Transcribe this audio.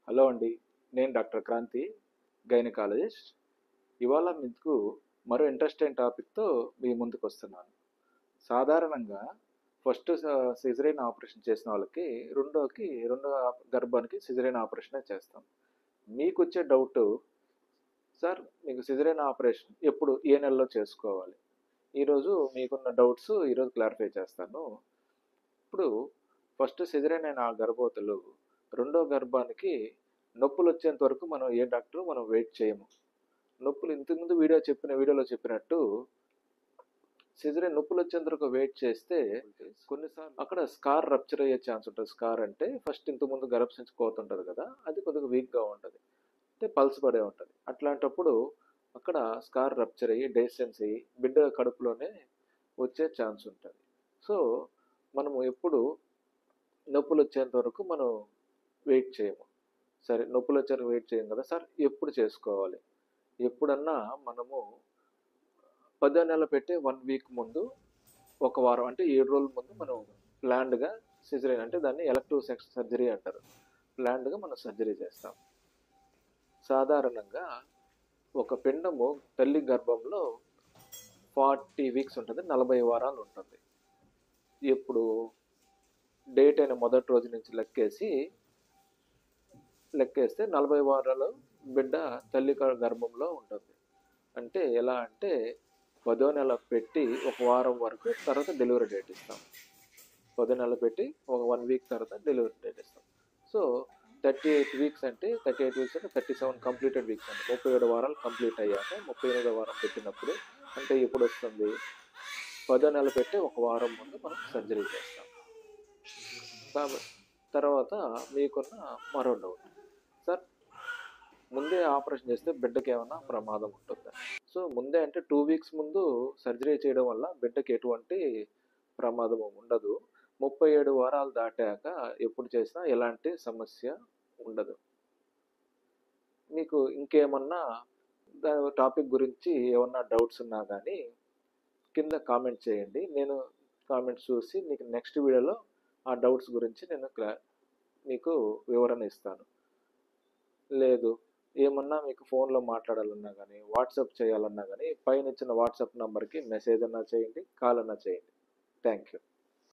Hello అండి, నేను doctor Kranti, gynaecologist. ఇవాళ మీకు మరో ఇంట్రెస్టింగ్ టాపిక్తో మీ ముందుకు వస్తున్నాను. సాధారణంగా ఫస్ట్ సిజరీన్ ఆపరేషన్ చేసిన వాళ్ళకి రెండో గర్భానికి సిజరీన్ ఆపరేషనే చేస్తాం. మీకు వచ్చే డౌట్, సార్ మీకు సిజరీన్ ఆపరేషన్ ఎప్పుడు ఏ నెలలో చేసుకోవాలి? ఈరోజు మీకున్న డౌట్స్ ఈరోజు క్లారిఫై చేస్తాను. ఇప్పుడు ఫస్ట్ సిజరీన్ అయిన ఆ గర్భవతులు రెండో గర్భానికి నొప్పులు వచ్చేంత వరకు మనం వెయిట్ చేయము. నొప్పులు ఇంతకుముందు వీడియోలో చెప్పినట్టు సిజరీన్ నొప్పులు వచ్చేంత వరకు వెయిట్ చేస్తే కొన్నిసార్లు అక్కడ స్కార్ రప్చర్ అయ్యే ఛాన్స్ ఉంటుంది. స్కార్ అంటే ఫస్ట్ ఇంతకుముందు గర్భసంచి కోత ఉంటుంది కదా, అది కొద్దిగా వీక్గా ఉంటుంది, అంటే పల్స్ పడే ఉంటుంది. అట్లాంటప్పుడు అక్కడ స్కార్ రప్చర్ అయ్యి డైసెన్స్ అయ్యి బిడ్డ కడుపులోనే వచ్చే ఛాన్స్ ఉంటుంది. సో మనము ఎప్పుడు నొప్పులు వచ్చేంత వరకు మనం వెయిట్ చేయము. సరే, నొప్పులు వచ్చారు వెయిట్ చేయం కదా సార్, ఎప్పుడు చేసుకోవాలి? ఎప్పుడన్నా మనము 10వ నెల పెట్టి 1 వీక్ ముందు, ఒక వారం అంటే 7 రోజుల ముందు మనం ప్లాన్డ్గా సిజరీన్, అంటే దాన్ని ఎలక్టివ్ సెక్స్ సర్జరీ అంటారు, ప్లాన్డ్గా మనం సర్జరీ చేస్తాం. సాధారణంగా ఒక పిండము తల్లి గర్భంలో 40 వీక్స్ ఉంటుంది, 40 వారాలు ఉంటుంది. ఎప్పుడు డేట్ అయిన మొదటి రోజు నుంచి లెక్కేస్తే 40 వారాలు బిడ్డ తల్లి గర్భంలో ఉంటుంది. అంటే ఎలా అంటే 10వ నెల పెట్టి ఒక వారం వరకు తర్వాత డెలివరీ డేట్ ఇస్తాం. 10వ నెల పెట్టి ఒక 1 వీక్ తర్వాత డెలివరీ డేట్ ఇస్తాం. సో 38 వీక్స్ అంటే 37 కంప్లీటెడ్ వీక్స్ అంటే 37 వారాలు కంప్లీట్ అయ్యాక 38వ వారం పెట్టినప్పుడు, అంటే ఎప్పుడు వస్తుంది? 10వ నెల పెట్టి ఒక వారం ముందు మనం సర్జరీ చేస్తాం. కాబట్టి తర్వాత మీకున్న మరో డౌట్, సార్ ముందే ఆపరేషన్ చేస్తే బిడ్డకి ఏమైనా ప్రమాదం ఉంటుందా? సో ముందే అంటే 2 వీక్స్ ముందు సర్జరీ చేయడం వల్ల బిడ్డకి ఎటువంటి ప్రమాదం ఉండదు. 37 వారాలు దాటాక ఎప్పుడు చేసినా ఎలాంటి సమస్య ఉండదు. మీకు ఇంకేమన్నా టాపిక్ గురించి ఏమన్నా డౌట్స్ ఉన్నా కానీ కింద కామెంట్ చేయండి. నేను కామెంట్స్ చూసి మీకు నెక్స్ట్ వీడియోలో ఆ డౌట్స్ గురించి నేను మీకు వివరణ ఇస్తాను. లేదు, ఏమన్నా మీకు ఫోన్లో మాట్లాడాలన్నా కానీ, వాట్సాప్ చేయాలన్నా కానీ, పైన ఇచ్చిన వాట్సాప్ నెంబర్కి మెసేజ్ అన్నా చేయండి, కాల్ అన్నా చేయండి. Thank you.